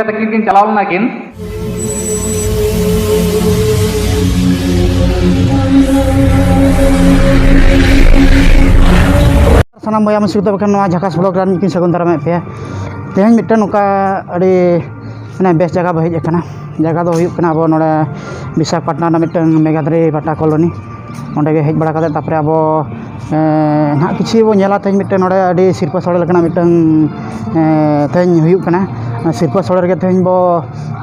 तकिन किन चलाव लना किन सानाम बया मुसिक तो बखान झाकास ब्लॉक रान किन सगुन दाराम पे तेहन मिट्टन नोका अड़ी माने बेस जगह बो हेज अकना जगह दो हुयुक कना अब नोडे विशाखापट्टनम ना मिट्टन मेगाद्री पाटा कॉलोनी ओंडे गे हेज बड़ा काते तापरे अब ना किछि बो नेला तेहन मिट्टन नोडे अड़ी सिरपा सोड़े लकना मिट्टन तेहन हुयुक कना सिरपा सोड़े रे तेहन बो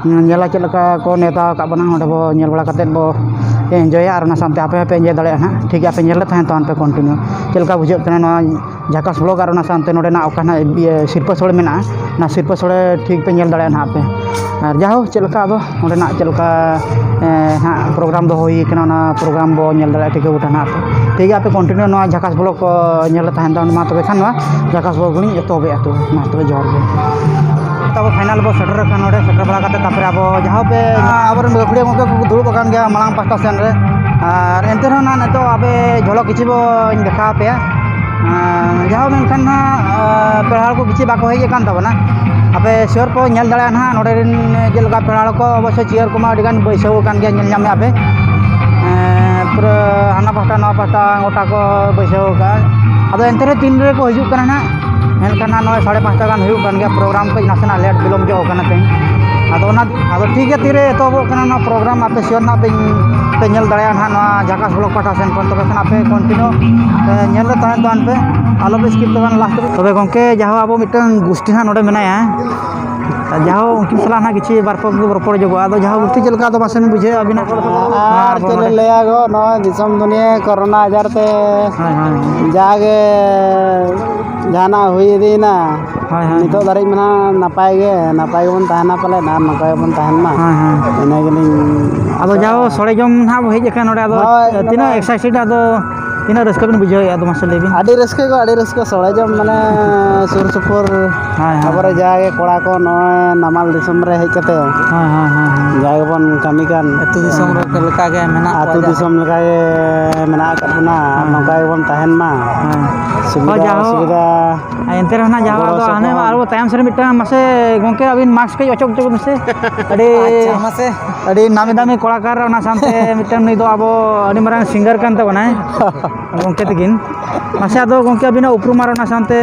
नेला चेद लका को नेता का बना ओंडे बो नेल बड़ा काते बो एंजॉय और ना सामते आपे पे एंजॉय दाड़े ना ठीक है आपे नेल तहन तान पे कंटिन्यू चेलका बुझे कना झाकास ब्लॉग और ना सामते नोडे ना ओका ना सिरपा सोड़े मेना ना सिरपा सोड़े ठीक पे नेल दाड़े ना आपे और जाहो चेलका अब ओंडे ना चेलका हाँ प्रोग्राम दो हुई कना ना प्रोग्राम बो नेल दाड़े ठीक उठा ना आपे ठीक है आपे कंटिन्यू ना झाकास ब्लॉग को नेल तहन तान मा तबे खान ना झाकास ब्लॉग गुनी एतोबे आतो मा तबे जोहार गे तब फाइनल बो सेटर का नोडे सेटर बड़ा काते तापरे अब जहाँ पे आबर गखुड़िया गंके को दुड़ुब अकान गया मांग पास्टा सेन रे और एंते रहो ना नितो आबे झलक किछि बो देखा पे जहाँ मेनखान ना पेड़ाड़ को किछि बाको हेज अकान तबना आपे श्योर को नेल दाड़े ना नोडे रिन जेलका पेड़ाड़ को अवश्य चेयर को मा अडिगान बैसाव अकान गया नेल नामे आपे पूरा हाना पास्टा नवा पास्टा गोटा को बैसाव का अब एंते रे तीन रे को हिजुक कना ना मेनखान ना 5:30 गान हुयुक कान गया प्रोग्राम को नासेना लेट बिलोम जो कना तेन आदो ठीक है तीरे एतोबो कना ना प्रोग्राम आपे श्योर ना पे नेल दाड़े ना ना झाकास ब्लॉक पाठा सेन कोन तबे खान आपे कंटिन्यू नेल रे तहन तान पे आलो पे स्किप तबन लास्ट तबे गंके जहाँ अब मिटन गुष्टी ना नोडे मेनाया जहाँ उनकिन सला ना किछि बारपक रपड़ जगो आदो जहाँ गुष्टी चलका तो मासेन बुझे अबिना आर चले लेया गो न दिसम दुनिया कोरोना आजार ते जागे जाना हुई दीना नितो दारिज मना नापाय बन तहना पाले ना नकाय बन तहन मा एने गेलिन आदो जाओ सोड़े जम ना हेज अकन नोडे आदो तीना एक्साइटेड आदो तीना रस्का बिन बुझे आदो मासे लेबिन आडी रस्के सोड़े जम माने सुर सुपुर आबरे जागे कोड़ा को नय नामाल दिसम रे हेज कते जागे बन कामी कान अतु दिसम रे लका गे मेना अतु दिसम लका गे मेना कतना नकाय बन तहन मा सुविधा एंते रहना जाओ आदो आने आरो तायम सरे मिटा मासे गंके अबिन मास्क के अचक मसे अडी मासे अडी नामी दामी कलाकार ओना सामते मिटन नै दो आबो अडी मारांग सिंगर कान तबना गंके तकिन मासे आदो गंके अबिना उपरुम मार ओना सामते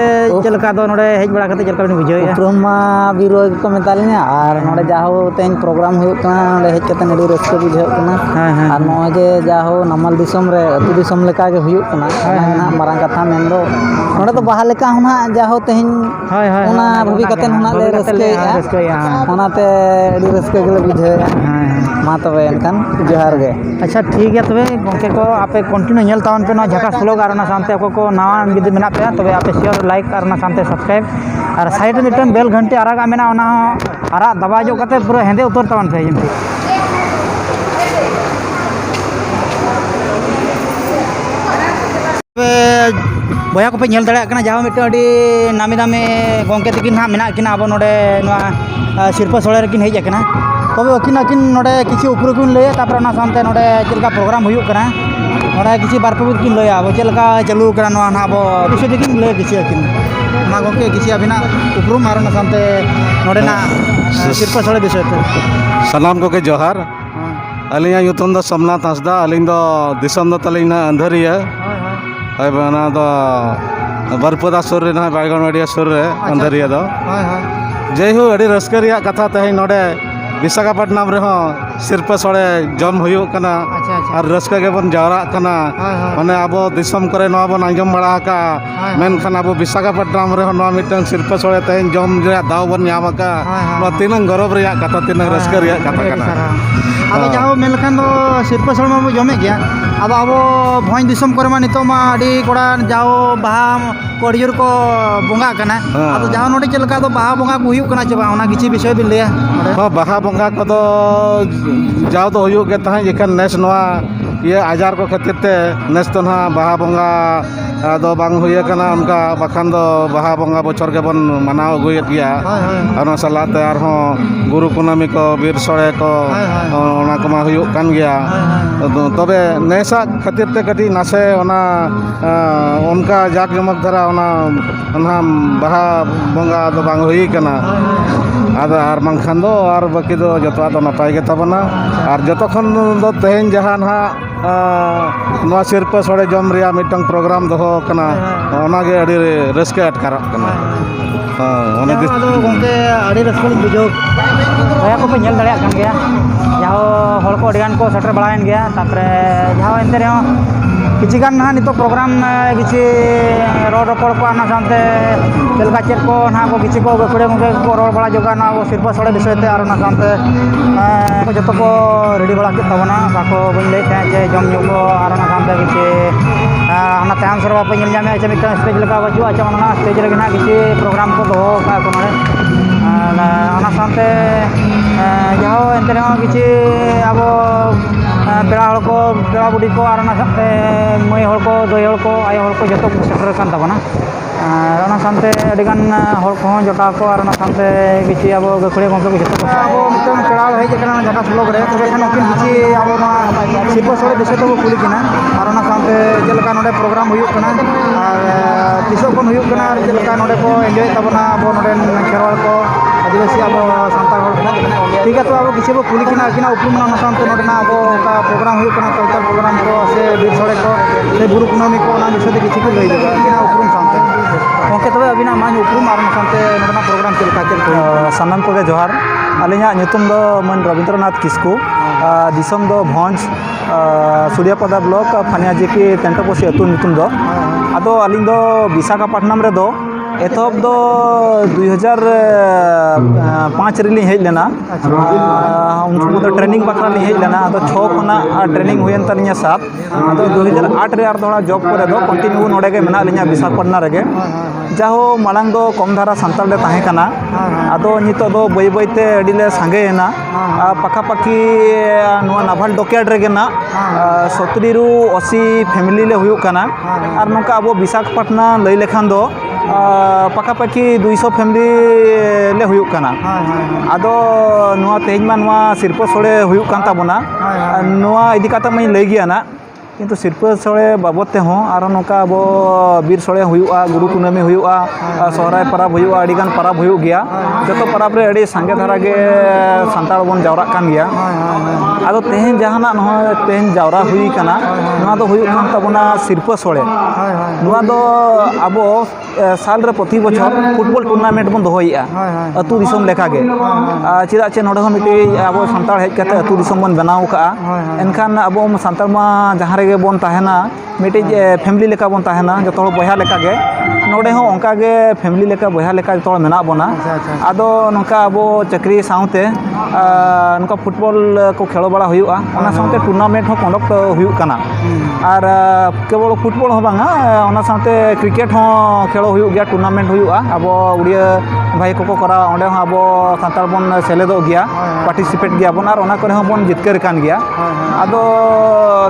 चलका दो नोडे हेज बड़ा कते चलका बिन बुझाया उपरुमा बिरो को मेतालिना और नोडे जाहो तेन प्रोग्राम हुयो कना नोडे हेज कते नडी रस्के बुझायो कना और नोय जे जाहो नामल दिसम रे अतु दिसम लेका गे हुयो कना ना मारांग कथा मेन दो नोडे तो बाहा लेका होना जाहो तेहन ओना भूबी कते होना ले रस्के ओनाते अडी रस्के गेले बुझाया मा तबे एनखान जोहार गे अच्छा ठीक है तबे गंके को आपे कंटिन्यू नेल तावन पे ना झाकास ब्लॉग और ना सामते को नवा जदि मेना पे तबे आपे शेयर लाइक और ना सामते सब्सक्राइब और साइड में मिटन बेल घंटी आरागा मेना ओना आरा दबा जो कते पूरा हेंदे उतर तावन पे जिमती बया को पे नेल दाड़े कना जहाँ मिटन अडी नामी दामी गंके तकिन ना मेना किना अब नोडे नोआ सिरपा सोड़े रेकिन हेज अकना तबे अकिन अकिन नोडे किछि उपरे किन लय तापर ना सामते नोडे चलका प्रोग्राम हुयुक कना नोडे किछि बारपक किन लय अब चलका चालू कना नोआ ना अब किछि दिकिन लय किछि अकिन ना गंके किछि अबिना उपरुम मार ना सामते नोडे ना सिरपा सोड़े विषय ते सलाम को के जोहार अलिया युतुम दो सोमनाथ हंसदा अलिंग दो दिसम दो तलिना अंधरिया हाय बना दो बरपदा सुर रे ना बायगनवाड़िया सुर रे अंधरिया दो जय हो अड़ी रस्करिया कथा तहे नोडे विशाखापट्टनम रे हो सिरपा सोड़े जम हुयो कना और रस्का के बन जावरा कना माने आबो दिसम करे नवा बन आंजम बड़ा का मेनखान आबो विशाखापट्टनम रे हो नवा मिटन सिरपा सोड़े तहे जम रे दाव बन न्यामा का नवा तीनंग गौरव रे कथा तीनंग रस्का रे कथा कना अब जहाँ मेलखान दो सिरपा सोड़ मा जमे गया अब अब भोज दिसम करे मा नितो मा अडी कोड़ा जाओ बाहा को अडी जोर को बोंगा कना अब जहाँ नोडे चलका दो बाहा बोंगा को हुयुक कना चबा ओना किछि विषय बिन लेया हां बाहा बोंगा को दो जाओ तो हुयुक के तहां जेखन नेस नवा ये आजार को खातिर ते नेस तो ना बाहा बोंगा दो बांग हुए कना उनका बखान दो बाहा बोंगा बचर के बन मनाव अगुयत गया और सालाते आर हो गुरु कुनामी को बीर सोड़े को ओना को मा हुयुक कान गया तबे नेसा खातिर ते कटी नासे ओना उनका जाक जमक धरा ओना बाहा बोंगा दो बांग हुई कना ᱟᱫᱚ ᱟᱨ ᱵᱟᱝᱠᱷᱟन ᱫᱚ ᱟᱨ ᱵᱟᱹᱠᱤ ᱫᱚ ᱡᱚᱛᱚᱣᱟᱜ ᱫᱚ ᱱᱟᱯᱟᱭ ᱜᱮ ᱛᱟᱵᱚᱱᱟ ᱟᱨ ᱡᱚᱛᱚ ᱠᱷᱚᱱ ᱫᱚ ᱛᱮᱦᱮᱧ ᱡᱟᱦᱟᱸ ᱱᱟᱦᱟᱜ ᱱᱚᱣᱟ ᱥᱤᱨᱯᱟᱹ ᱥᱚᱲᱮ ᱡᱚᱢ ᱨᱮᱭᱟᱜ ᱢᱤᱫᱴᱟᱝ ᱯᱨᱳᱜᱨᱟᱢ ᱫᱚᱦᱚ ᱠᱟᱱᱟ ᱚᱱᱟᱜᱮ ᱟᱹᱰᱤ ᱨᱟᱹᱥᱠᱟᱹ ᱟᱴᱠᱟᱨᱚᱜ ᱠᱟᱱᱟ ᱚᱱᱟ ᱟᱫᱚ ᱜᱚᱝᱠᱮ ᱟᱹᱰᱤ ᱨᱟᱹᱥᱠᱟᱹ ᱞᱤᱧ ᱵᱩᱡᱷᱟᱹᱣ ᱫᱟᱭᱟ ᱠᱚᱯᱮ ᱧᱮᱞ ᱫᱟᱲᱮᱭᱟᱜ ᱠᱟᱱ ᱜᱮᱭᱟ ᱡᱟᱦᱟᱸ ᱦᱚᱲ ᱠᱚ ᱟᱹᱰᱤ ᱜᱟᱱ ᱠᱚ ᱥᱮᱴᱮᱨ ᱵᱟᱲᱟᱭᱮᱱ ᱜᱮᱭᱟ ᱛᱟᱨᱯᱚᱨᱮ ᱡᱟᱦᱟᱸ ᱮᱱᱛᱮ ᱨᱮᱦᱚᱸ ᱠᱤᱪᱷᱩ ᱜᱟᱱ ᱱᱟᱦᱟᱜ ᱱᱤᱛᱚᱜ ᱯᱨᱳᱜᱨᱟᱢ ᱠᱤᱪᱷᱩ ᱨᱚᱲ ᱨᱚᱯᱚᱲ ᱠᱚ ᱚᱱᱟ ᱥᱟᱶᱛᱮ ᱪᱮᱫ ᱞᱮᱠᱟ ᱪᱮᱫ ko ᱱᱟᱦᱟᱜ ᱠᱚ ᱠᱤᱪᱷᱩ ko ᱜᱟᱹᱠᱷᱩᱲᱤᱭᱟᱹ ᱜᱚᱢᱠᱮ ᱠᱚ ᱨᱚᱲ ᱵᱟᱲᱟ ᱡᱚᱜᱟᱲ ᱟᱵᱚ ᱥᱤᱨᱯᱟᱹ ᱥᱚᱲᱮ ᱵᱤᱥᱚᱭ ᱛᱮ ᱟᱨ ᱚᱱᱟ ᱥᱟᱶᱛᱮ ᱡᱚᱛᱚ ko ᱨᱮᱰᱤ ᱵᱟᱲᱟ ᱠᱮᱫ ᱛᱟᱵᱚᱱᱟ ᱵᱟᱠᱚ ᱵᱟᱹᱧ ᱞᱟᱹᱭᱮᱫ ᱛᱟᱦᱮᱸᱫ ᱡᱮ ᱡᱚᱢ ᱧᱩ ko ᱟᱨ ᱚᱱᱟ ᱥᱟᱶᱛᱮ ᱠᱤᱪᱷᱩ ᱚᱱᱟ ᱛᱟᱭᱚᱢ ᱥᱮᱫ ᱵᱟᱯᱮ ᱧᱮᱞ ᱧᱟᱢᱮᱫᱼᱟ ᱡᱮ ᱢᱤᱫᱴᱟᱝ ᱥᱴᱮᱡᱽ ᱞᱮᱠᱟ ᱵᱟᱹᱪᱩᱜᱼᱟ ᱪᱮ ᱚᱱᱟ ᱥᱴᱮᱡᱽ ᱨᱮᱜᱮ ᱱᱟᱦᱟᱜ ᱠᱤᱪᱷᱩ ᱯᱨᱳᱜᱨᱟᱢ ᱠᱚ ᱫᱚᱦᱚ ᱠᱟᱜᱼᱟ ᱠᱚ ᱱᱚᱰᱮ ᱚᱱᱟ ᱥᱟᱶᱛᱮ ᱡᱟᱦᱟᱸ ᱮᱱᱛᱮ ᱨᱮᱦᱚᱸ ᱠᱤᱪᱷᱩ ᱟᱵᱚ ᱯᱮᱲᱟ ᱦᱚᱲ ko ᱯᱮᱲᱟ ᱵᱩᱰᱷᱤ ko ᱟᱨ ᱚᱱᱟ ᱥᱟᱶᱛᱮ ᱢᱟᱹᱭ ᱦᱚᱲ ko ᱫᱟᱹᱭ ᱦᱚᱲ ko ᱟᱭᱳ ᱦᱚᱲ ko ᱡᱚᱛᱚ ᱠᱚ ᱥᱮᱴᱮᱨ ᱟᱠᱟᱱ ᱛᱟᱵᱚᱱᱟ ᱚᱱᱟ ᱥᱟᱶᱛᱮ ᱟᱹᱰᱤᱜᱟᱱ ᱦᱚᱲ ᱠᱚᱦᱚᱸ ᱡᱚᱴᱟᱣ ko ᱟᱨ ᱚᱱᱟ ᱥᱟᱶᱛᱮ ᱠᱤᱪᱷᱩ ᱟᱵᱚ ᱜᱟᱹᱠᱷᱩᱲᱤᱭᱟᱹ ᱜᱚᱢᱠᱮ ᱠᱚ ᱡᱚᱛᱚ ᱠᱚ ᱟᱵᱚ ᱢᱤᱫᱴᱟᱝ ᱯᱮᱲᱟ ᱦᱮᱡ ᱟᱠᱟᱱᱟ ᱡᱷᱟᱠᱟᱥ ᱵᱞᱚᱠ ᱨᱮ ᱛᱚᱵᱮ ᱠᱷᱟᱱ ᱩᱱᱠᱤᱱ ᱠᱤᱪᱷᱩ ᱟᱵᱚ ᱱᱚᱣᱟ ᱥᱤᱨᱯᱟᱹ ᱥᱚᱲᱮ ᱵᱤᱥᱚᱭ ᱛᱮᱵᱚ ᱠᱩᱞᱤ ᱠᱤᱱᱟ ᱟᱨ ᱚᱱᱟ ᱥᱟᱶᱛᱮ ᱪᱮᱫ ᱞᱮᱠᱟ ᱱᱚᱰᱮ ᱯᱨᱳᱜᱨᱟᱢ ᱦᱩᱭᱩᱜ ᱠᱟᱱᱟ ᱟᱨ ᱛᱤᱥᱚᱜ ᱠᱷᱚᱱ ᱦᱩᱭᱩᱜ ᱠᱟᱱᱟ ᱟᱨ ᱪᱮᱫ ᱞᱮᱠᱟ ᱱᱚᱰᱮ ᱠᱚ ᱮᱱᱡᱚᱭᱮᱫ ᱛᱟᱵᱚᱱᱟ ᱟᱵᱚ ᱱᱚᱰᱮᱱ ᱠᱷᱮᱨᱣᱟᱲ ko आदिवासी अब सानतार हड़ को ठीक है तो अब किसी को कुली किना किना उपरुम ना सानते नोडना अब का प्रोग्राम हुई कना कल्चर प्रोग्राम को से बीर सड़े को से बुरु कुनामी को ना विषय किसी को लई देगा किना उपरुम सानते ओके तबे अबिना मान उपरुम आर सानते नोडना प्रोग्राम चल का चल सानाम को जोहार अलिया ᱧᱩᱛᱩᱢ ᱫᱚ ᱢᱟᱱ रविंद्रनाथ किस्कू दिसम दो भंज सूर्यापदा ब्लॉक फानिया जेपी टेंटोपोसी अतु ᱧᱩᱛᱩᱢ दो आदो अलिंग दो विशाखापट्टनम रे दो एतहब दो 2005 रिली हेज लेना उनको तो ट्रेनिंग बकरा ली हेज लेना तो 6 खना ट्रेनिंग हुएन तलिया 7 तो 2008 रे आर दोड़ा जॉब करे दो कंटिन्यू नोडे के मेना लिया विशाखापट्टनम रे जाहो मालांग दो कम धारा संताल ले ताहे कना आदो नितो दो बई बईते अडिले सांगेना पाखापाखी नुआ नाभाल डॉकेट रे ना 70 रु 80 फैमिली ले हुयु कना आर नोका अब विशाखापट्टनम लई लेखान दो पाखापाखी 200 फैमिली ले हुयु कना आदो नुआ तेज मा नुआ सिरपो सोड़े हुयु कान ताबोना नुआ इदी काता मैं लई गया ना किंतु सिरपो सोड़े बाबत ते हों आरो नोका अब बीर सोड़े हुयुआ गुरु कुनामी हुयुआ सोहराय परब हुयुआ अडिगान परब हुयु गया जतो परब रे अडी संगे धारा गे संताल बोन जावरा कान गया आदो तेहेन जहाना न तेहेन जावरा हुई कना नुआ दो हुयु कान ताबोना सिरपो सोड़े नुआ दो आबो साल रे प्रति बछर फुटबॉल टूर्नामेंट बन दोहइया अतु दिसम लेखा गे चिदा चे नोडे हो मिटी आबो संताल हेज काते अतु दिसम बन बनाव का एनखान आबो संताल मा जहां रे बन ताहेना मिटी फैमिली लेका बन ताहेना जतो बया लेका गे नोडे हो ओंका गे फैमिली लेका बया लेका जतो मेना बना आदो नोका आबो चक्री साउते नोका फुटबॉल को खेलो बड़ा हुयुआ ओना साउते टूर्नामेंट हो कंडक्ट हुयु कना आर केवल फुटबॉल हो बांगा ओना साउते क्रिकेट हो खेलो हुयु गया टूर्नामेंट हुयुआ आबो उड़िया भाई को करा ओंडे हो आबो संताल बन सेलेदो गया पार्टिसिपेट गया बन आर ओना करे हो बन जितकर कान गया आदो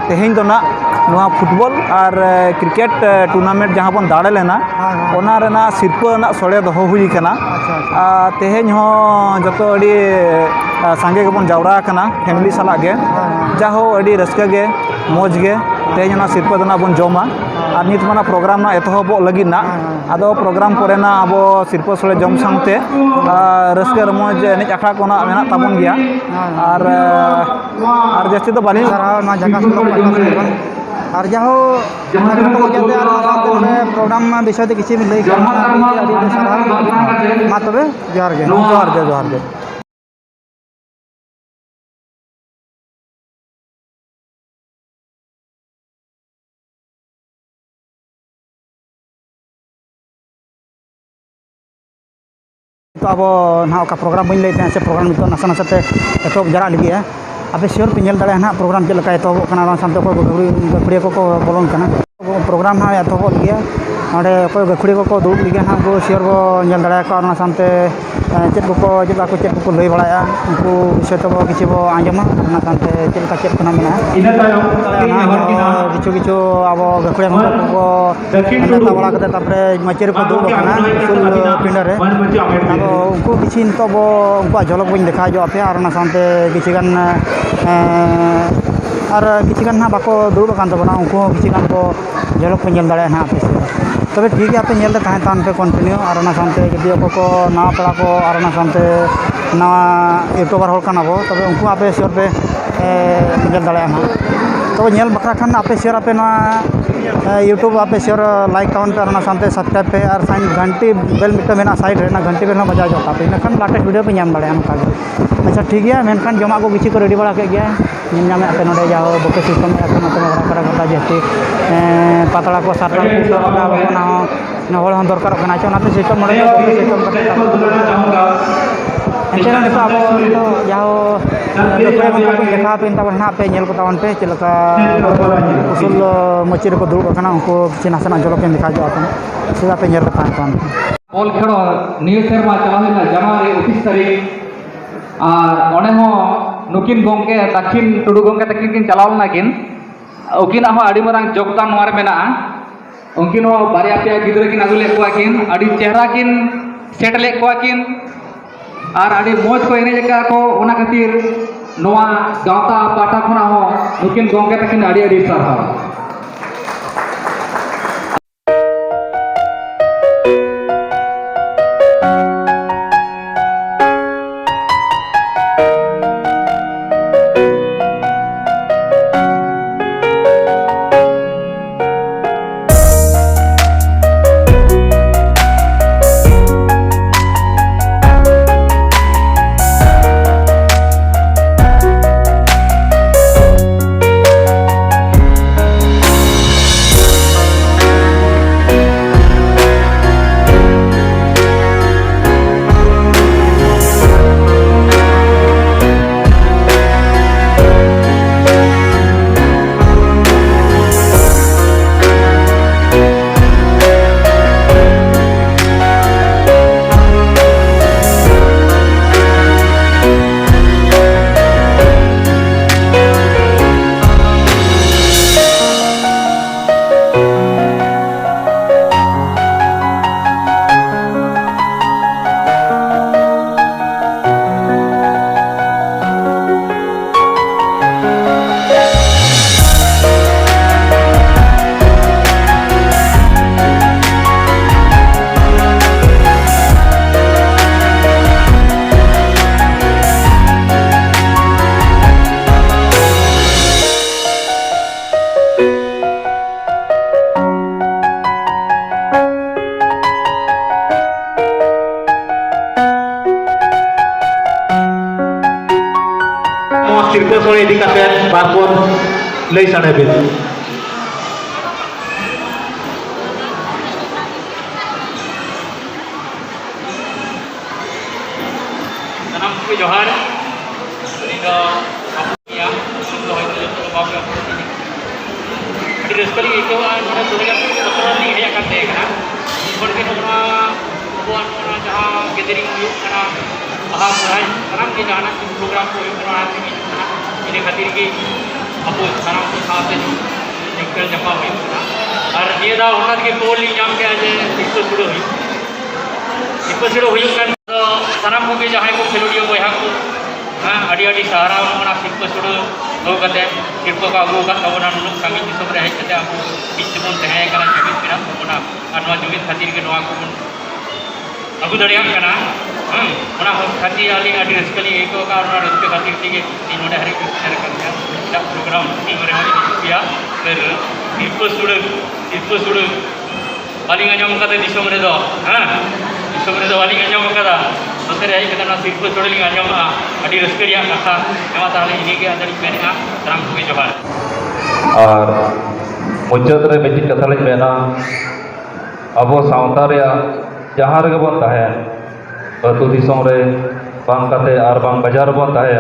तेहेन दो ना नुआ फुटबॉल और क्रिकेट टूर्नामेंट जहाँ बन दाड़े लेना ओना रेना सिरपा ना सोड़े दोहो हुई कना तेहेन हो जतो अडी सांगे के बन जावरा कना फैमिली साला गे जाहो अडी रस्का गे मौज गे तेहेन ना सिरपा दना बन जोमा और नित माना प्रोग्राम ना एतहबो लगी ना आदो प्रोग्राम करे ना अब सिरपा सोड़े जम सांगते रस्का रमोज एनेज आखड़ा को ना मेना ताबन गया और जस्ती तो बाली ना जगह और जाहो प्रोग्राम विषय ते किसी लई मा तबे जोहार गे जोहार गे तो अब ना का प्रोग्राम बन लई से प्रोग्राम तो नासा नासा ते एतो जरा लगी है आपे श्योर पे नेल दाड़े ना प्रोग्राम चल का एतो कना सामते को गखुड़िया को बोलन कना प्रोग्राम हा एतो हो गया नोडे को गखुड़िया को दुब लिगे ना को श्योर को नेल दाड़े को ना सामते चेक को चेक को लई बड़ाया उनको विषय तो किसी बो आंजमा ना सामते चेक का चेक कना मेना किछु किछु अब गखुड़िया को नेता बड़ा कते तापरे मचेर को दुब कना सुल पिंडर रे अब उनको किछि तो बो उनको झलक बन देखा जो आपे और ना सामते किछि गान और किसी गान ना बाको दुब कान तबना उनको किसी गान को झलक को नेल दाड़े ना आपे तबे ठीक है आपे नेल तान पे कंटिन्यू और ना सामते जदि को ना पड़ा को और ना सामते नवा यूट्यूबर हॉल कना बो तबे उनको आपे शेयर पे ᱧᱮᱞ ᱫᱟᱲᱮᱭᱟᱜᱼᱟ ᱦᱟᱸᱜ ᱛᱚᱵᱮ ᱧᱮᱞ ᱵᱟᱠᱷᱨᱟ ᱠᱷᱟᱱ ᱟᱯᱮ শেয়ার ᱟᱯᱮ ᱱᱚᱣᱟ यूट्यूब आपे शेयर लाइक तावन पे और ना सानते सब्सक्राइब पे और साइन घंटी बेल मिट्टा मेना साइड रे ना घंटी बेल ना बजा जोता पे इनखान लाटेस्ट वीडियो पे नाम दाड़े नका अच्छा ठीक गया मेनखान जमा को किछि को रेडी बड़ा के गया ᱧᱮᱞ ᱧᱟᱢᱮ ᱟᱯᱮ ᱱᱚᱰᱮ ᱡᱟᱦᱳ ᱵᱚᱠᱮ ᱥᱤᱥᱴᱮᱢ ᱮᱠᱷᱚᱱ ᱱᱚᱛᱮ ᱵᱟᱲᱟ ᱠᱟᱨᱟ ᱜᱚᱴᱟ ᱡᱮᱛᱮ ᱯᱟᱛᱲᱟ ᱠᱚ ᱥᱟᱨᱴᱟ ᱠᱚ ᱞᱟᱜᱟᱣ ᱚᱱᱟ ᱦᱚᱲ ᱦᱚᱸ ᱫᱚᱨᱠᱟᱨᱚᱜ ᱠᱟᱱᱟ ᱚᱱᱟᱛᱮ ᱥᱤᱥᱴᱮᱢ ᱱᱚᱰᱮ ᱵᱚᱠᱮ ᱥᱤᱥᱴᱮᱢ ᱠᱟᱛᱮ ᱮᱱᱛᱮ ᱱᱤᱛᱚᱜ ᱟᱵᱚ ᱱᱤᱛᱚᱜ ᱡᱟᱦᱳ ᱱᱤᱛᱚᱜ ᱚᱱᱠᱟ ᱠᱚ ᱫᱮᱠᱷᱟᱣ ᱯᱮ ᱛᱟᱵᱚᱱ ᱦᱟᱸᱜ ᱯᱮ ᱧᱮᱞ ᱠᱚ ᱛᱟᱵᱚᱱ ᱯᱮ ᱪᱮᱫ ᱞᱮᱠᱟ ᱩᱥᱩᱞ ᱢᱟᱹᱪᱤ ᱨᱮᱠᱚ ᱫᱩᱲᱩᱵ ᱟᱠᱟᱱᱟ ᱩᱱᱠᱩ ᱠᱤᱪᱷᱩ ᱱᱟᱥᱮᱱᱟᱜ ᱡᱚᱞᱚᱠ ᱮᱢ ᱫᱮᱠᱷᱟᱣ ᱡᱚᱜᱼᱟ ᱪᱮᱫᱟᱜ ᱯᱮ ᱧᱮᱞ ᱠᱟᱛᱟ ᱠᱚᱣᱟ ᱚᱞ ᱠᱷᱮᱲᱚ ᱱᱤᱭᱟᱹ ᱥᱮᱨᱢᱟ ᱪᱟᱞᱟᱣᱮᱱᱟ ᱡᱟᱱᱩᱣᱟᱨᱤ 29 ᱛᱟᱹᱨᱤᱠᱷ ᱟᱨ ᱚᱸᱰᱮ ᱦᱚᱸ ᱱᱩᱠᱤᱱ ᱜᱚᱢᱠᱮ ᱫᱟᱠᱷᱤᱱ ᱴᱩᱰᱩ ᱜᱚᱢᱠᱮ ᱛᱟᱹᱠᱤᱱ ᱠᱤᱱ ᱪᱟᱞᱟᱣ ᱞᱮᱱᱟ ᱠᱤᱱ ᱩᱱᱠᱤᱱᱟᱜ ᱦᱚᱸ ᱟᱹᱰᱤ ᱢᱟᱨᱟᱝ ᱡᱳᱜᱽᱫᱟᱱ ᱱᱚᱣᱟ ᱨᱮ ᱢᱮᱱᱟᱜᱼᱟ उनकिन बारिया पे गिद्रा किन अगुले किन अड़ी चेहरा किन सेट ले किन और अड़ी मौज को एने जगह को ओना खातिर नोआ गावता पाटा खुना हो नुकिन गोंगे तकिन अड़ी अड़ी सारहा Sore di katen bakun lay sana bin. Salam ku johar. Ini do ya, do itu to bawa aku ini. Adi sekali itu mana sudah betul ni dia kata kan. Seperti orang buat orang jahat gathering yuk karena bahas lain. Sekarang kita anak program ko yuk orang ini. ini khatir ki apu sanam ko saathe nikal jama hui ar dia da onat ke poli nyam ke aje ikko sudo hui kan sanam ko ke jahay ko khelodio boy ha ko ha adi adi sahara ona ikko sudo ho kate ikko ka agu ka kabona nuluk kami disom re hai kate apu bichbon tahe kana jumit pina ona anwa jumit khatir ke noa ko agu dariya kana ona khati ali adi sekali eko ka ona reske khatir tige in node hari share karya da program ni mere hari diya fer ikko sudu ali ngajam kate disom re do disom re do ali ngajam kada dosere ai kada na ikko sudu li ngajam adi reske riya kata ema tale ini ke andar mena ram ku johar और मुजत रे बेची कथा लिन मेना अब सावता रे जहाँ रे बन ताहे अतु दिसोम रे बांग काते आर बांग बाजार बन ताहे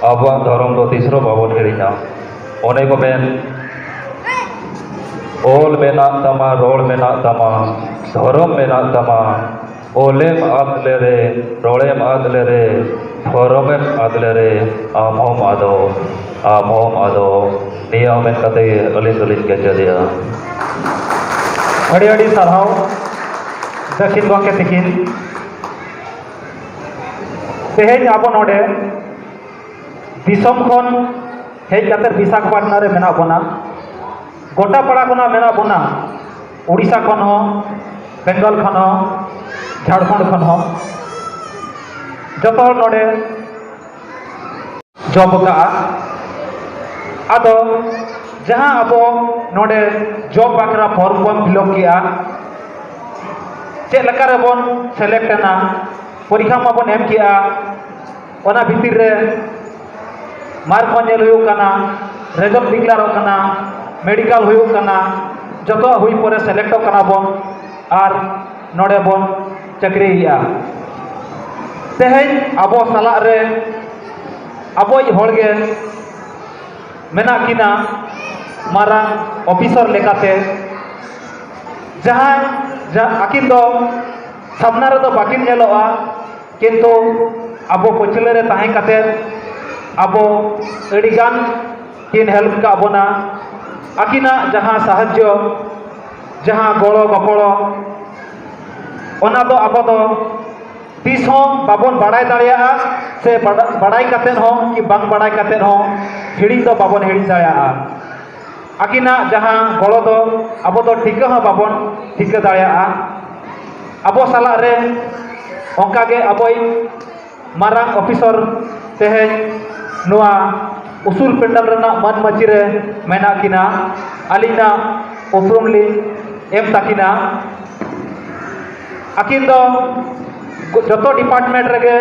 अब धर्म दो तीसरो बाबन हिड़ीना ओने को मेन ओल मेना तमा रोल मेना तमा धर्म मेना तमा ओलेम आदले रे रोलेम आदले रे धर्मेम आदले रे आमोम आदो निया मेन काते अलिस के चलिया अड़ी अड़ी साराव दक्षिण गोंके तकिन तेहेज आबो नोडे दिसम खन हेज काते विशाखापट्टनम रे मेना बोना गोटा पड़ा खना मेना बोना उड़ीसा खन हो बेंगल खन हो झारखंड खन हो joto hor node job ka ado jahan abo node job bakra form bom fill up kiya chet lekar bon select na porikha ma bon em kiya ona bhitir re mark ko nyel huyuk kana result declare kana medical huyuk kana joto hui pore select kana bon ar node bon chakri ya tehej abo salak re aboi horge mena kina marang officer lekate jahan akin do samna re do bakin nyeloa kintu abo pochle re tahe kate abo adigan kin help ka abona akina jahan sahajyo jahan golo gopolo ona do abo do tis hon babon badai dareya se badai katen hon ki bang badai katen hon hiring do babon hiring dareya akina jahan golo do abo do thika ha babon thika dareya abo salak re onka ge aboi marang officer tehej noa usul pendal rena man machi re mena kina alina uprumli em takina akin do joto department rege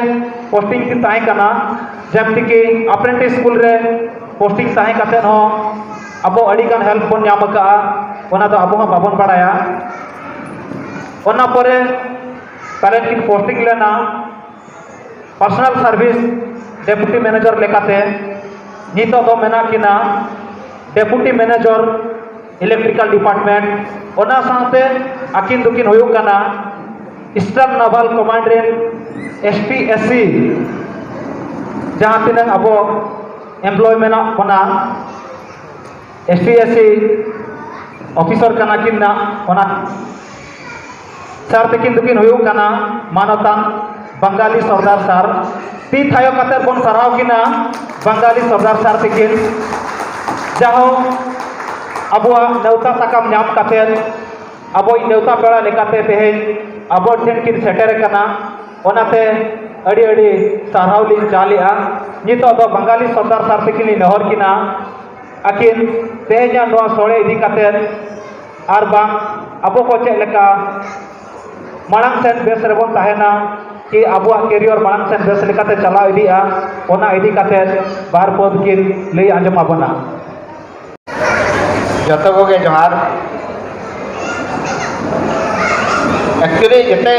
posting ki tahe kana jemti ki apprentice school re posting tahe katen ho abo adi gan help bon nyam ka ona do abo ha babon badaya ona pore parent ki posting lena personal service deputy manager lekate nito do mena kina deputy manager electrical department ona saate akin dukin huyuk kana Eastern Naval Command SPSC जहाँ तीन अब employment होना SPSC officer कना किन्ना होना sir तकिन दुकिन हुयुक कना मानवतान बंगाली सरदार sir ती थायो कतर बन सराव किना बंगाली सरदार सर तकिन जहाँ अबुआ नेवता साकाम नाम कतर अबो नेवता पेड़ा लेकाते तेहे अबो ठेन किन सेटर कना ओनाते अड़ी अड़ी साराव लिन चालिया नितो दो बंगाली सरदार सर तकिन नहर किना akin tehnya noa sore idi katen arba abo ko cek leka marang sen bes rebon tahena ki abuak career marang sen bes lekate chala idia ona idi katen bar pod kin lei anjom abona joto ko ge johar actually jete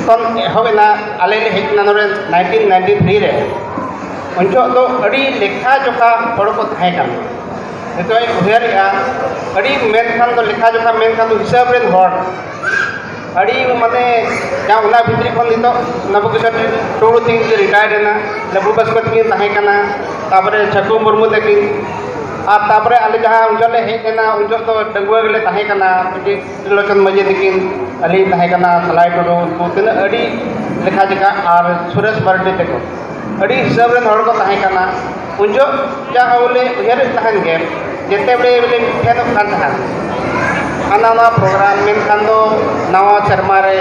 kon hobena ale le hekna nore 1993 re onjo do adi lekha joka hor ko thae kan itu ay uher ya adi men kan do lekha joka men kan do hisab ren hor adi mane ja una bhitri kon dito nabu kisat toru ting retired na labu basmat ki tahe kana tapore chakku murmu takin ar tapore ale jaha unjole hekena unjo to dangua gele tahe kana piji trilochon maje dikin ali tahe kana salai toru putin adi lekha joka ar suresh mardi teko adi hisab ren hor ko tahe kana unjo ja awle uher tahan ge jete bele fedo kan tahan anana program men kan do nawa serma re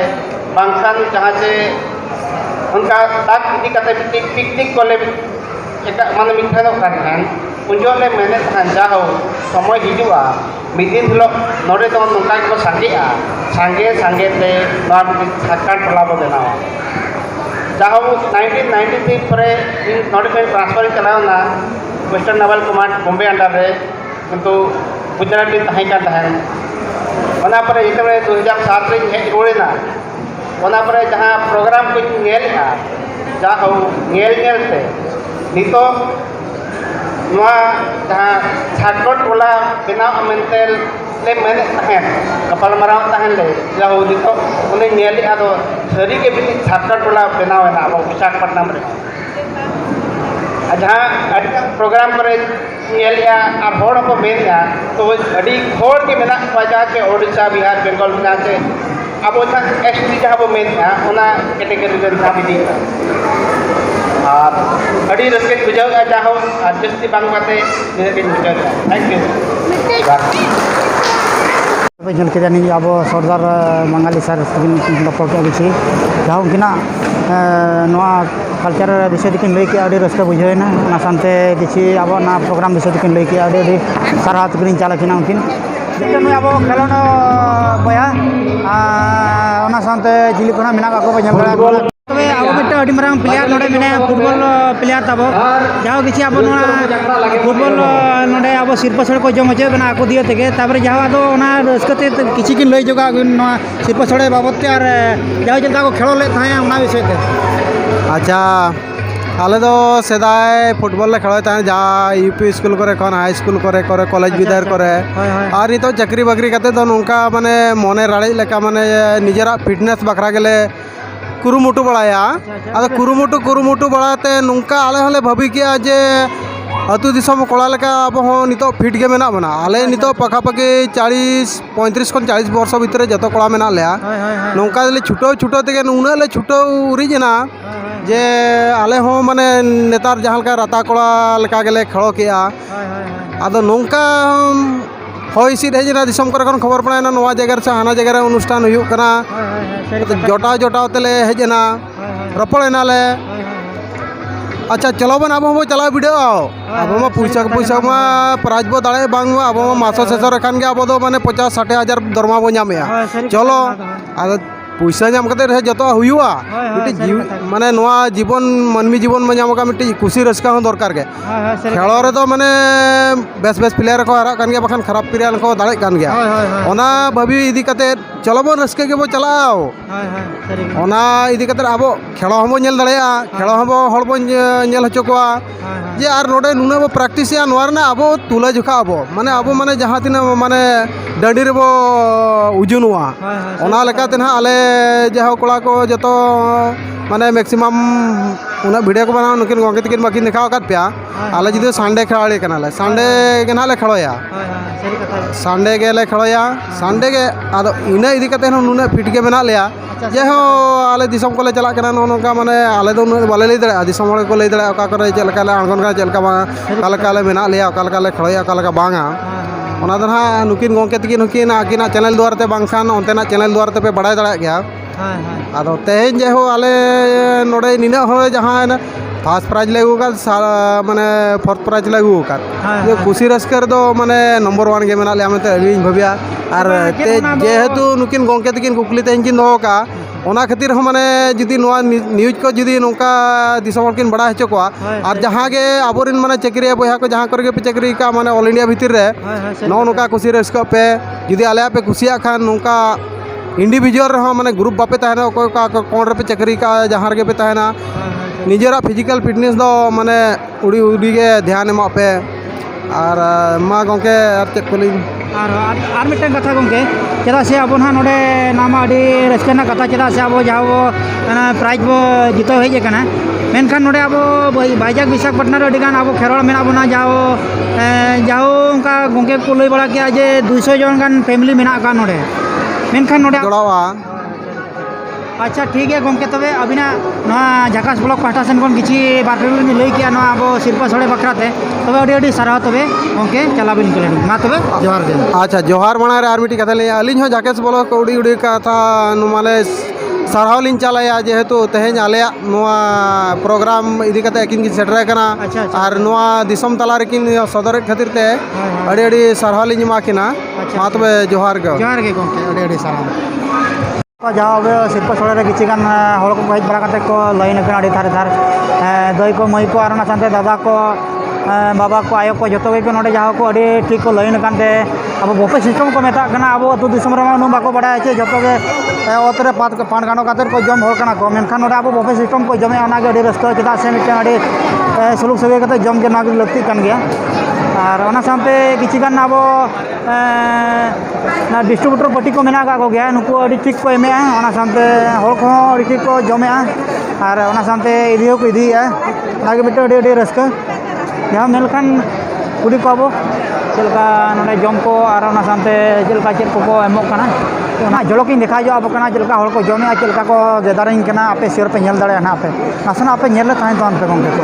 bangkan jahan se unka tak idi kate picnic kole eta mane mikha do kan tahan unjo le mene tahan jaho somoy hijua midin hilo nore to nongka ko sangea sange te non sakkan pelabo denawa jaho 1993 pore in notification transfer chalaw na Western Naval Command Bombay under re किंतु गुजरात में तहाई का तहन वना पर इतने 2007 रे हे रोड़ेना वना पर जहां प्रोग्राम को नेल आ जाहो नेल से नितो नवा जहां छाटकोट वाला बिना मेंटेल ले मेने तहन कपल मराव तहन ले जाहो नितो उन्हें नेल आ तो सरी के भी छाटकोट वाला बिना ना अब विशाखापट्टनम रे जहाँ प्रोग्राम पर नेलिया और हर को मेनिया तो अड़ी खोड़ के मेना वजह के ओडिशा बिहार बंगाल में से अब वो एसटी जहाँ वो मेनिया उना कैटेगरी रे था बिदी और अड़ी रस्के बुझाव चाहो जस्ती बांग बाते निरके बुझाव थैंक यू ᱧᱮᱞ ᱠᱮᱫᱟ ᱱᱤᱡ ᱟᱵᱚ ᱥᱚᱨᱫᱟᱨ ᱵᱟঙᱟᱞᱤ ᱥᱟᱨ ᱛᱮᱠᱤᱱ ᱨᱚᱯᱚᱲ ᱠᱮᱫᱟ ᱠᱤᱪᱷᱤ ᱡᱟᱦᱟᱸ ᱩᱱᱠᱤᱱᱟᱜ ᱱᱚᱣᱟ ᱠᱟᱞᱪᱟᱨ ᱵᱤᱥᱚᱭ ᱛᱮᱠᱤᱱ ᱞᱟᱹᱭ ᱠᱮᱜᱼᱟ ᱟᱹᱰᱤ ᱨᱟᱹᱥᱠᱟᱹ ᱵᱩᱡᱷᱟᱹᱣᱮᱱᱟ ᱚᱱᱟ ᱥᱟᱶᱛᱮ ᱠᱤᱪᱷᱤ ᱟᱵᱚᱣᱟᱜ ᱱᱚᱣᱟ ᱯᱨᱳᱜᱨᱟᱢ ᱵᱤᱥᱚᱭ ᱛᱮᱠᱤᱱ ᱞᱟᱹᱭ ᱠᱮᱜᱼᱟ ᱟᱹᱰᱤ ᱥᱟᱨᱦᱟᱣ ᱛᱮᱠᱤᱱ ᱪᱟᱞ ᱟᱹᱠᱤᱱᱟ ᱩᱱᱠᱤᱱ ᱢᱤᱫᱴᱮᱱ ᱱᱩᱭ ᱟᱵᱚ ᱠᱷᱮᱞᱳᱰ ᱵᱚᱭᱦᱟ ᱚᱱᱟ ᱥᱟᱶᱛᱮ ᱪᱤᱞᱤ ᱠᱚ ᱱᱟᱜ ᱢᱮᱱᱟᱜ ᱠᱟᱜ ᱠᱚᱣᱟ ᱧᱮᱞ ᱫᱟᱲᱮᱭᱟᱜ ᱛᱚᱵᱮ ᱟᱵᱚ ᱢᱤᱫᱴᱮᱱ ᱟᱹᱰᱤ ᱢᱟᱨᱟᱝ ᱯᱞᱮᱭᱟᱨ ᱱᱚᱰᱮ ᱢᱮᱱᱟᱭᱟ ᱯᱷᱩᱴᱵᱚᱞ ᱯᱞᱮᱭᱟর ᱛᱟᱵᱚ ᱡᱟᱦᱟᱸ ᱠᱤᱪᱷᱤ ᱟᱵᱚ ᱱᱚᱣᱟ ᱯᱷᱩᱴᱵᱚᱞ ᱱᱚᱰᱮ ᱟᱵᱚ ᱥᱤᱨᱯᱟᱹ ᱥᱚᱲᱮ ᱠᱚ ᱡᱚᱢ ᱦᱚᱪᱚᱭᱮᱫ ᱠᱟᱱᱟ ᱟᱠᱚ ᱫᱤᱭᱮ ᱛᱮᱜᱮ ᱛᱟᱨᱯᱚᱨᱮ ᱡᱟᱦᱟᱸ ᱟᱫᱚ ᱚᱱᱟ ᱨᱟᱹᱥᱠᱟᱹᱛᱮ ᱠᱤᱪᱷᱤ ᱠᱤᱱ ᱞᱟᱹᱭ ᱡᱚᱜᱟ ᱱᱚᱣᱟ ᱥᱤᱨᱯᱟᱹ ᱥᱚᱲᱮ ᱵᱟᱵᱚᱫ ᱛᱮ ᱟᱨ ᱡᱟᱦᱟᱸ ᱪᱮᱫ ᱞᱮᱠᱟ ᱠᱚ ᱠᱷᱮᱞᱳᱰ ᱞᱮᱫ ᱛᱟᱦᱮᱸᱫ ᱚᱱᱟ ᱵᱤᱥᱚᱭ ᱛᱮ अच्छा आले दो सेदाय फुटबॉल ले खेलोय ताहे जा यूपी स्कूल करे खन हाई स्कूल करे कॉलेज विद्यालय करे और नितो चाकरी बाकरी कते दो नोंका माने मने राड़े लेका माने निजरा फिटनेस बखरा गेले कुरुमुटु बड़ाया आदो कुरुमुटु बड़ाते नोंका आले हले भाबी किया जे अतु दिसम कोड़ा लेका अब हो नितो फिट के मेना बना आले नितो पखापाखि 35 खन 40 वर्ष भितरे जतो कोड़ा मेना लेया नोंका ले छुटो तेगे उना ले छुटो उरिजना जे आले हो माने नेतार जहाँ लेका राता कोड़ा लेका गेले खेलो किया आदो नोंका होय हिसिद हेजना दिसम करे खन खबर पड़ायना नोवा जगह से हाना जगह रे अनुष्ठान हुयुग कना जोटाव तेले हेजना रपड़ेना ले अच्छा चलो बन अब हम चला वीडियो अब हम पैसा मा प्राइज बो दाड़े बांग अब हम मासो शेषर खान के अब दो माने 50-60 हजार दरमा बो नामेया चलो आदो पैसा नाम कते रहे जतो हुयुआ माने नोआ जीवन मानवी जीवन में नामका मिट्टी खुशी रस्का हो दरकार के खेलो रे तो माने बेस प्लेयर को हरा कान गया बखान खराब प्लेयर को दाड़े कान गया ओना भाभी इदी कते चलो बो रस्के के बो चलाओ ओना इदी कते अब खेलो हम नेल दाड़ेया खेलो हम हड़ बो नेल हचो कोआ जे आर नोडे नुना बो प्रैक्टिस या नोर ना अब तुला जुखा अब माने जहाँ तीन माने डांडी रे बो उजुनुआ ओना लेकाते ना आले जहाँ कोड़ा को जो माने मैक्सिमम उना वीडियो को बना नुकिन गंगे तकिन बाकिन दिखाओ कर पिया आले जुदी संडे खेलाड़ी कनाले संडे के नाले खेलोया संडे के ले खेलोया संडे के आदो इना इदी कते नुना फिट के बना लिया जे हो आले दिसम को ले चला कना नोनका माने आले दो बाले ले दड़ा दिसम हड़ को ले दड़ा ओका करे चलका ले अणगन का चलका कालका ले बना लिया कालका ले खेलोया कालका बांगा ओना दो ना नुकिन गंगे तकिन हुकिन आकिना चैनल द्वारा ते बांखान ओंतेना चैनल द्वारा ते पे बड़ाय दड़ा गया आदो तेहेन जे हो आले नोडे निना हो जहाँ फर्स्ट प्राइज ले अगू माने फोर्थ प्राइज ले अगू जो खुशी रस्कर दो माने नंबर 1 के मेना ले आमते अली भाबिया और ते जेहेतु नुकिन गंगे तकिन कुकली तेन किन दो का ओना खातिर हम माने जुदी नोआ न्यूज को जुदी नोका दिसम किन बड़ा हचो को और जहाँ के आबोरिन माने चक्रिया बया को जहाँ करे पे चक्री का माने ऑल इंडिया भीतर रे नो नोका खुशी रस्का पे जुदी आले पे खुशिया खान नोका इंडिविजुअल रहा माने ग्रुप बापे तहना कोई का कौन रे पे चक्री का जहाँ रे पे तहना निजरा फिजिकल फिटनेस दो माने उड़ी के ध्यान एमा पे और मा गंके और चेक कोली और मिट्टन कथा गंके चेदा से अब ना नोडे नामा अडी रस्कना कथा चेदा से अब जाओ प्राइज बो जितो हेज कना मेनखान नोडे अब बाइजाक विशाखापट्टनम रे अडिगान अब खेरोड़ मेना बना जाओ उनका गंके को लई बड़ा किया जे 200 जन गान फैमिली मेना का नोडे मेनखान नोडे जोड़ावा अच्छा ठीक है गंके तबे अबिना नवा झाकास ब्लॉक पास्टा सेन कोन किछि बारपे लई किया नवा अब सिरपा सड़े बखराते तबे अडी सारा तबे गंके चला बिन केले मा तबे जोहार दे अच्छा जोहार बना रे आर मिटी कथा ले अलिन हो झाकास ब्लॉक उड़ी कथा नुमाले साराव लिन चलाया जेहेतु तेहेन आले नोआ प्रोग्राम इदी कते एकिन की सेटरे कना और नोआ दिसम तला रे किन सदर खातिर ते अडी साराव लिन माकिना मा तबे जोहार गे गंके अडी साराव जाओ सिरपा सड़े रे किछि गान हड़ को हज बड़ा कते को लाइन कना अडी थारे थार दई को मई को और ना साथे दादा को बाबा को आयो को जतो के नोडे जाओ को अडी ठीक को लाइन कानते अब बफे सिस्टम को मेता कना अब अतु दिसम रे नु बाको बड़ा छे जतो के ओतरे पान गानो कातर को जम हड़ कना को मेनखान नोडे अब बफे सिस्टम को जमे ओना गे अडी रस्ता चेदा से मिटे अडी सुलुक सगे कते जम के ना लक्ति कान गया और ओना साथे किछि गान अब ना डिस्ट्रीब्यूटर पार्टी को मेना का गया नुको अडी ठीक को एमे ओना साथे हड़ को अडी ठीक को जमे और ओना साथे इदियो को इदिया ना गे मिटे अडी रस्का यहाँ मेलखान कुड़ी को अब चलका नोडे जम को और ओना साथे चलका चेक को एमोक कना ओना जड़ोकिन देखा जो अब कना चलका हड़ को जमे चलका को देदारिन कना आपे शेयर पे नेल दाड़े ना आपे नासना आपे नेल ताहे तो पे गंगे को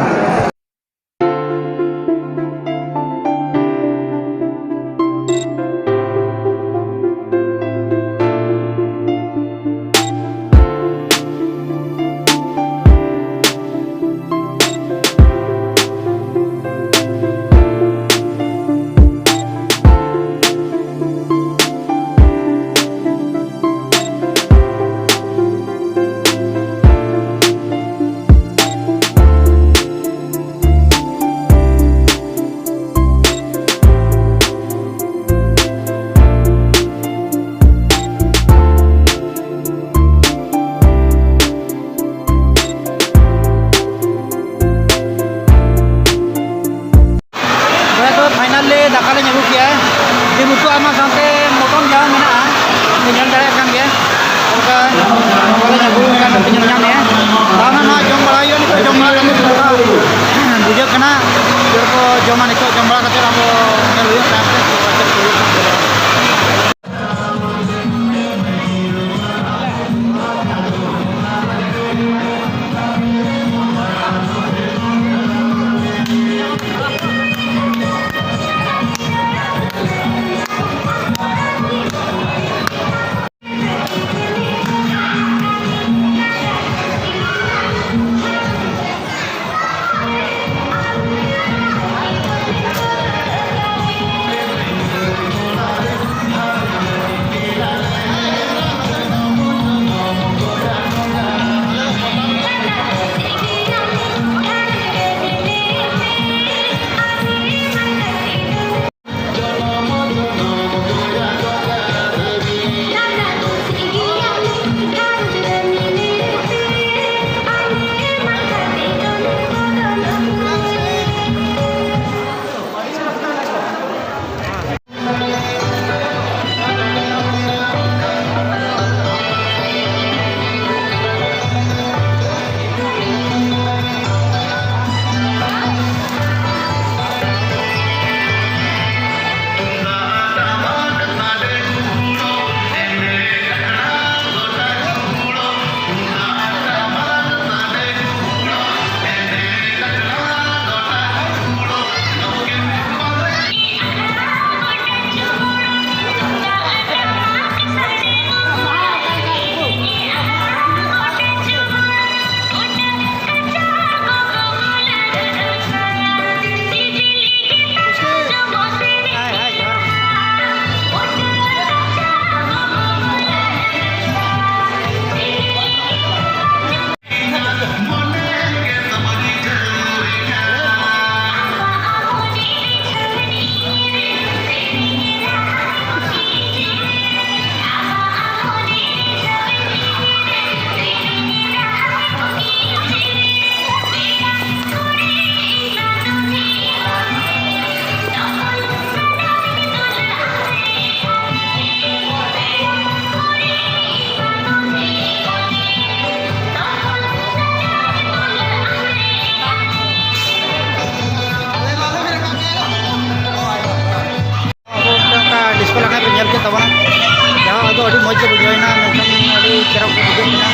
ᱢᱚᱡᱽ ᱜᱮ ᱵᱩᱡᱷᱟᱹᱣᱮᱱᱟ ᱢᱮᱱᱠᱷᱟन ᱟᱹᱰᱤ ᱪᱮᱦᱨᱟ ᱠᱚ ᱵᱩᱡᱷᱟᱹᱜ ᱠᱟᱱᱟ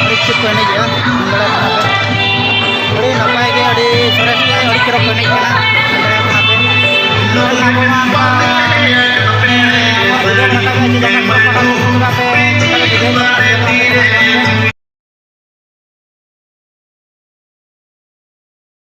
ᱟᱹᱰᱤ ᱴᱷᱤᱠ ᱠᱚ ᱮᱱᱮᱡᱮᱜᱼᱟ ᱢᱮᱱ ᱫᱟᱲᱮᱭᱟᱜ ᱠᱟᱱᱟ ᱯᱮ ᱟᱹᱰᱤ ᱱᱟᱯᱟᱭ ᱜᱮ ᱟᱹᱰᱤ ᱥᱚᱨᱮᱥ ᱜᱮ ᱟᱹᱰᱤ ᱪᱮᱦᱨᱟ ᱠᱚ ᱮᱱᱮᱡ ᱠᱟᱱᱟ